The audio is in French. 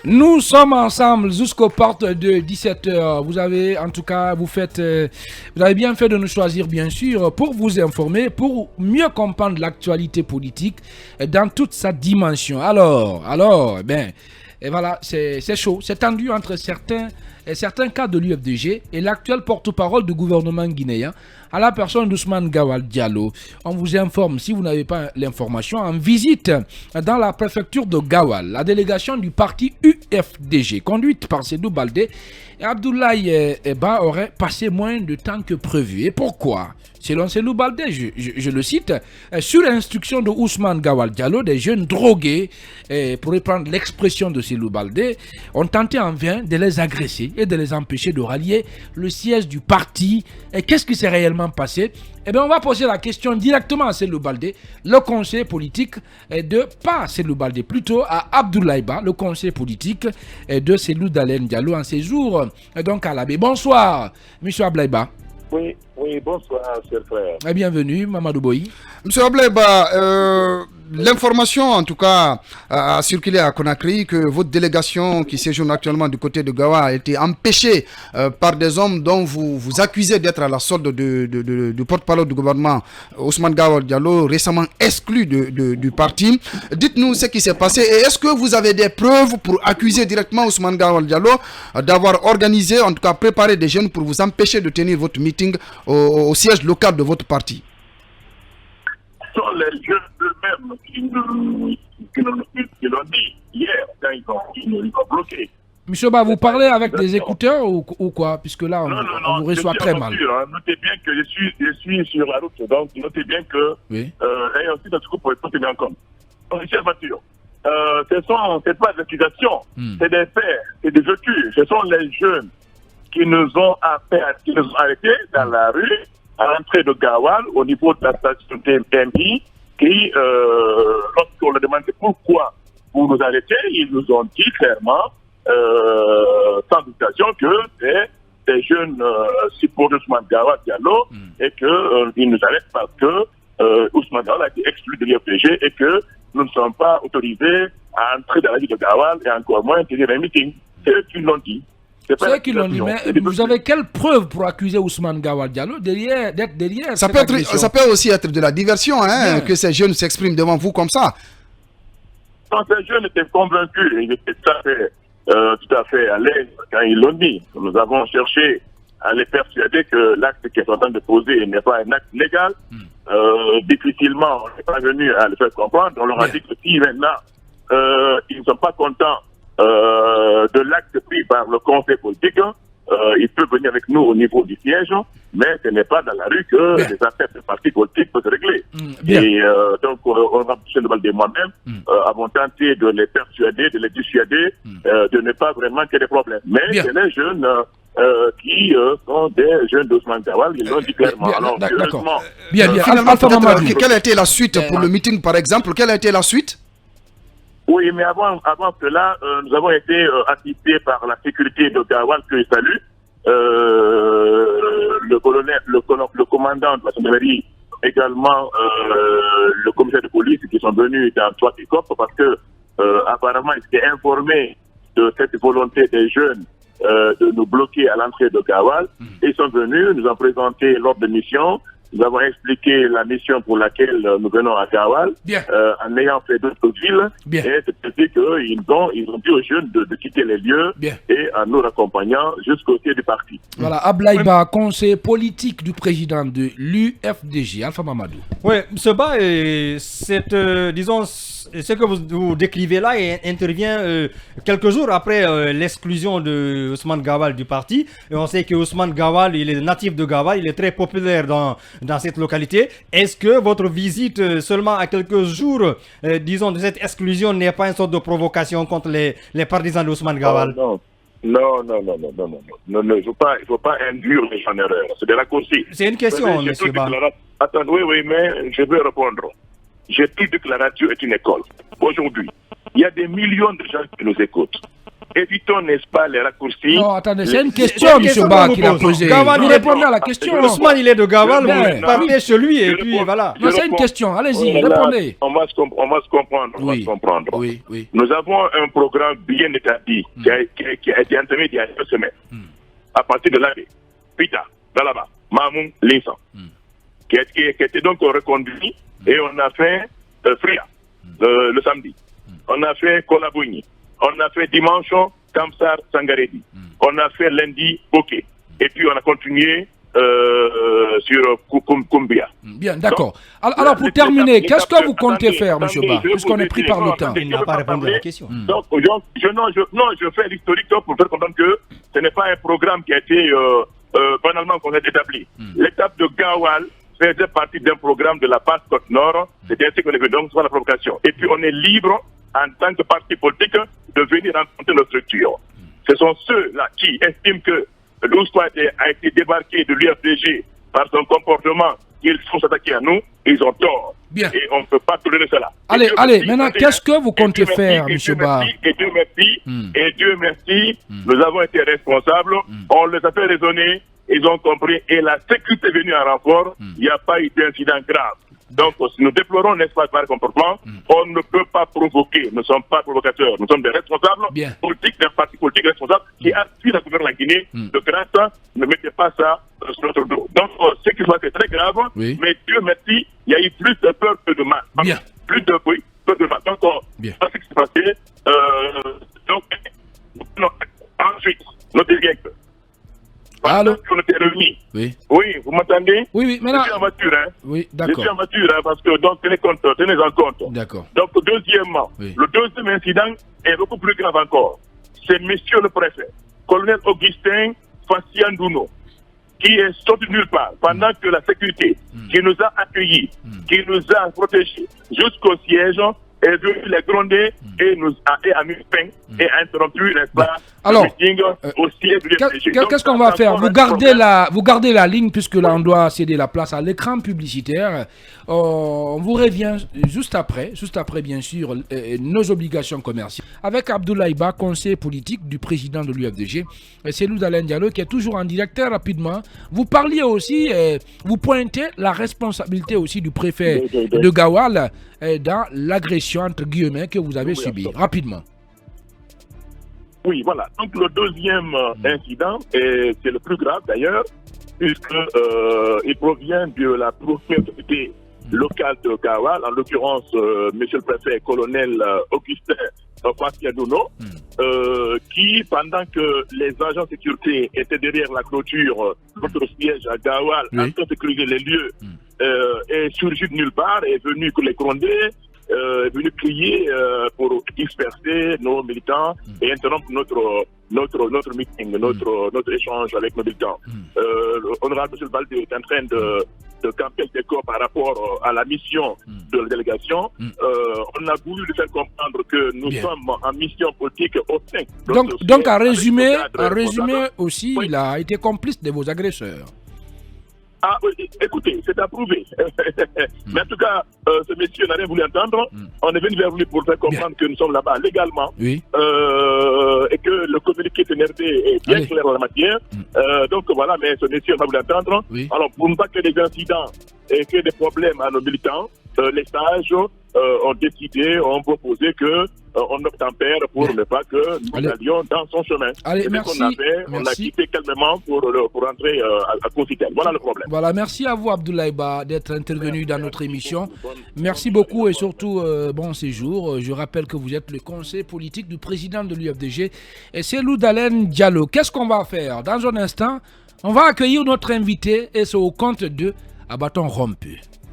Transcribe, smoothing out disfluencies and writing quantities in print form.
Nous sommes ensemble jusqu'aux portes de 17h. Vous avez, en tout cas, vous avez bien fait de nous choisir, bien sûr, pour vous informer, pour mieux comprendre l'actualité politique dans toute sa dimension. Et voilà, c'est chaud, c'est tendu entre certains cas de l'UFDG et l'actuel porte-parole du gouvernement guinéen, à la personne d'Ousmane Gawal Diallo. On vous informe, si vous n'avez pas l'information, en visite dans la préfecture de Gawal, la délégation du parti UFDG, conduite par Sédou Baldé, et Abdoulaye Eba aurait passé moins de temps que prévu. Et pourquoi? Selon Sédou Baldé, je le cite, sur l'instruction de Ousmane Gawal Diallo, des jeunes drogués, pour reprendre l'expression de Sédou Baldé, ont tenté en vain de les agresser et de les empêcher de rallier le siège du parti. Et qu'est-ce qui s'est réellement passé? Eh bien, on va poser la question directement à Sédou Baldé, le conseiller politique pas Sédou Baldé, plutôt à Abdoulaye Ba, le conseiller politique de Sédou Dalen Diallo en séjour donc à l'Abbé. Bonsoir, monsieur Abdoulaye Ba. Oui, bonsoir, cher frère. Et bienvenue, Mamadou Boyi. Monsieur Abdoulaye Ba, l'information en tout cas a circulé à Conakry que votre délégation qui séjourne actuellement du côté de Gawa a été empêchée par des hommes dont vous accusez d'être à la solde du porte-parole du gouvernement Ousmane Gawal Diallo, récemment exclu du parti. Dites-nous ce qui s'est passé et est-ce que vous avez des preuves pour accuser directement Ousmane Gawal Diallo d'avoir organisé, en tout cas préparé des jeunes pour vous empêcher de tenir votre meeting au siège local de votre parti? Ce sont les jeunes eux-mêmes qui l'ont dit hier quand ils ont bloqué. Monsieur Ba, vous parlez avec des écouteurs ou quoi? Puisque là, on vous reçoit très mal. Notez bien que je suis sur la route, donc notez bien que... Oui. Et ensuite, en tout cas, pour être tenir en compte. Donc, chère voiture, c'est pas des accusations, c'est des faits, c'est des vécus. Ce sont les jeunes qui nous ont arrêtés dans la rue, à l'entrée de Gawal, au niveau de la station TMI, qui, lorsqu'on leur demandait pourquoi vous nous arrêtez, ils nous ont dit clairement, sans hésitation, que c'est des jeunes supporters d'Ousmane Gawal Diallo et qu'ils nous arrêtent parce que Ousmane Gawal a été exclu de l'UFDG et que nous ne sommes pas autorisés à entrer dans la ville de Gawal et encore moins tenir un meeting. C'est eux qui l'ont dit. C'est eux qui l'ont dit, mais vous avez quelle preuve pour accuser Ousmane Gawal Diallo d'être derrière ça peut aussi être de la diversion, hein, que ces jeunes s'expriment devant vous comme ça. Quand ces jeunes étaient convaincus, ils étaient tout à fait à l'aise quand ils l'ont dit. Nous avons cherché à les persuader que l'acte qu'ils sont en train de poser n'est pas un acte légal. Difficilement, on n'est pas venu à le faire comprendre. On leur a dit que si maintenant ils ne sont pas contents de l'acte pris par le conseil politique, il peut venir avec nous au niveau du siège, mais ce n'est pas dans la rue que les affaires de partis politiques peuvent se régler. Et donc, on va toucher le bal de moi-même, avons tenté de les persuader, de les dissuader, de ne pas vraiment qu'il y ait des problèmes. Mais c'est les jeunes qui sont des jeunes d'Ousmane Gawal, ils l'ont dit clairement. Alors, d'accord. Finalement, quelle a été la suite pour le meeting, par exemple? Quelle a été la suite? Oui, mais avant cela, nous avons été assistés par la sécurité de Gawal, que je salue, le commandant de la gendarmerie, également le commissaire de police qui sont venus dans trois pick-up parce que apparemment ils étaient informés de cette volonté des jeunes de nous bloquer à l'entrée de Gawal. Ils sont venus, nous ont présenté l'ordre de mission. Nous avons expliqué la mission pour laquelle nous venons à Gawal, en ayant fait d'autres villes. Et c'est qu'ils ont dit aux jeunes de quitter les lieux et en nous accompagnant jusqu'au pied du parti. Voilà, Abdoulaye Ba, conseiller politique du président de l'UFDG, Alpha Mamadou. Oui, M. Ba, disons, ce que vous décrivez là intervient quelques jours après l'exclusion de Ousmane Gawal du parti. Et on sait que Ousmane Gawal, il est natif de Gawal, il est très populaire dans cette localité. Est-ce que votre visite seulement à quelques jours, disons, de cette exclusion n'est pas une sorte de provocation contre les partisans d'Ousmane Gawal? Non, il ne faut pas induire les gens en erreur. C'est de la raccourci. C'est une question, M. Ba. Attends, oui, mais je vais répondre. J'ai dit que la radio est une école. Aujourd'hui, il y a des millions de gens qui nous écoutent. évitons, n'est-ce pas, les raccourcis. Non, attendez, c'est une question, C'est une M. question Ba, qu'on qu'il a vous pose. posée. Gawal, Vous il est- répondez à la question. Ousmane, il est de Gawal, Ben, vous partez chez lui et Je puis réponds. voilà. Non, c'est une réponds. question. Allez-y, Oh là là, répondez. on va se comprendre. On va Oui. se comprendre. Oui, oui. Nous avons un programme bien établi qui a été entamé il y a 2 semaines. À partir de l'année, Pita, Dalaba, Mamoun, Linsan, qui a été donc reconduit et on a fait Fria le samedi. On a fait Kolabouini. On a fait dimanche Kamsar Sangaredi. On a fait lundi Bokeh. Et puis on a continué sur Kumbia. Bien, d'accord. Donc, Alors, pour terminer, qu'est-ce que vous comptez attendez, faire, M. Ba, attendez, puisqu'on est pris par le temps? Il n'a pas répondu à la question. Donc, je fais l'historique pour faire comprendre que ce n'est pas un programme qui a été banalement établi. L'étape de Gawal faisait partie d'un programme de la passe Côte-Nord. C'était ainsi qu'on est venu, donc c'est pas la provocation. Et puis, on est libre, en tant que parti politique, de venir rencontrer nos structures. Ce sont ceux-là qui estiment que l'Ousmane a été débarqué de l'UFDG par son comportement, qu'ils font s'attaquer à nous, ils ont tort. Bien. Et on ne peut pas tolérer cela. Allez, Et Dieu allez, merci, maintenant, attendez, qu'est-ce que vous et comptez Dieu faire, merci, M. Ba? Et Dieu merci, nous avons été responsables, on les a fait raisonner, ils ont compris, et la sécurité est venue en renfort, il n'y a pas eu d'incident grave. Donc, si nous déplorons, n'est-ce pas, par comportement, on ne peut pas provoquer, nous ne sommes pas provocateurs, nous sommes des responsables Bien. politiques d'un parti politique responsable qui aspire à gouverner la Guinée. De grâce, ne mettez pas ça sur notre dos. Donc, ce qui se passe est très grave, Oui. mais Dieu merci, il y a eu plus de peur que de mal. Bien. Plus de bruit que de mal. Donc, Bien. ce qui s'est passé, donc, ensuite, notre directeur. Allô? On était réunis. Oui. Oui, vous m'entendez? Oui, oui, Je maintenant. suis en voiture, hein. Oui, Je d'accord. suis en voiture, hein, parce que, donc, tenez-en compte. D'accord. Donc, deuxièmement, Oui. le deuxième incident est beaucoup plus grave encore. C'est monsieur le préfet, colonel Augustin Fassiandouno, qui est sorti de nulle part pendant que la sécurité, qui nous a accueillis, qui nous a protégés jusqu'au siège, est venu les gronder et nous a mis fin et a interrompu, n'est-ce pas, Alors, le meeting au siège du FDG. Donc, Qu'est-ce qu'on ça, va c'est faire? encore Vous un gardez problème. vous gardez la ligne puisque là on doit céder la place à l'écran publicitaire. On vous revient juste après bien sûr nos obligations commerciales avec Abdoulaye Ba, conseiller politique du président de l'UFDG. C'est Lou Dalen Diallo qui est toujours en direct. Très rapidement, vous parliez aussi, vous pointez la responsabilité aussi du préfet de Gawal dans l'agression entre guillemets que vous avez subie. Rapidement. Oui, voilà. Donc le deuxième incident, et c'est le plus grave d'ailleurs, puisque il provient de la première autorité locale de Gawal, en l'occurrence monsieur le préfet colonel Augustin Fassiandouno, qui, pendant que les agents de sécurité étaient derrière la clôture, notre siège à Gawal, en train de sécuriser les lieux, est surgi de nulle part, est venu les gronder, est venu crier pour disperser nos militants et interrompre notre meeting, notre échange avec nos militants. L'honorable M. Baldé est en train de camper le décor par rapport à la mission de la délégation. On a voulu lui faire comprendre que nous sommes en mission politique au sein. Donc à résumer aussi, il a été complice de vos agresseurs. Ah oui, écoutez, c'est approuvé. Mais en tout cas, ce monsieur n'a rien voulu entendre. On est venu vers lui pour faire comprendre que nous sommes là-bas légalement. Oui. Et que le communiqué TNRD est bien clair en la matière. Donc voilà, mais ce monsieur n'a pas voulu entendre. Oui. Alors, pour ne pas que des incidents et que des problèmes à nos militants, les sages ont décidé, ont proposé que on obtempère pour ne pas que nous allions dans son chemin. Allez, c'est merci. Ce qu'on a fait. On a quitté calmement pour rentrer à Concitel. Voilà le problème. Voilà, merci à vous Abdoulaye Ba d'être intervenu dans notre émission. Merci beaucoup et surtout bon séjour. Je rappelle que vous êtes le conseiller politique du président de l'UFDG et c'est Lou Dalen Diallo. Qu'est-ce qu'on va faire? Dans un instant, on va accueillir notre invité et c'est au compte de à bâton rompu.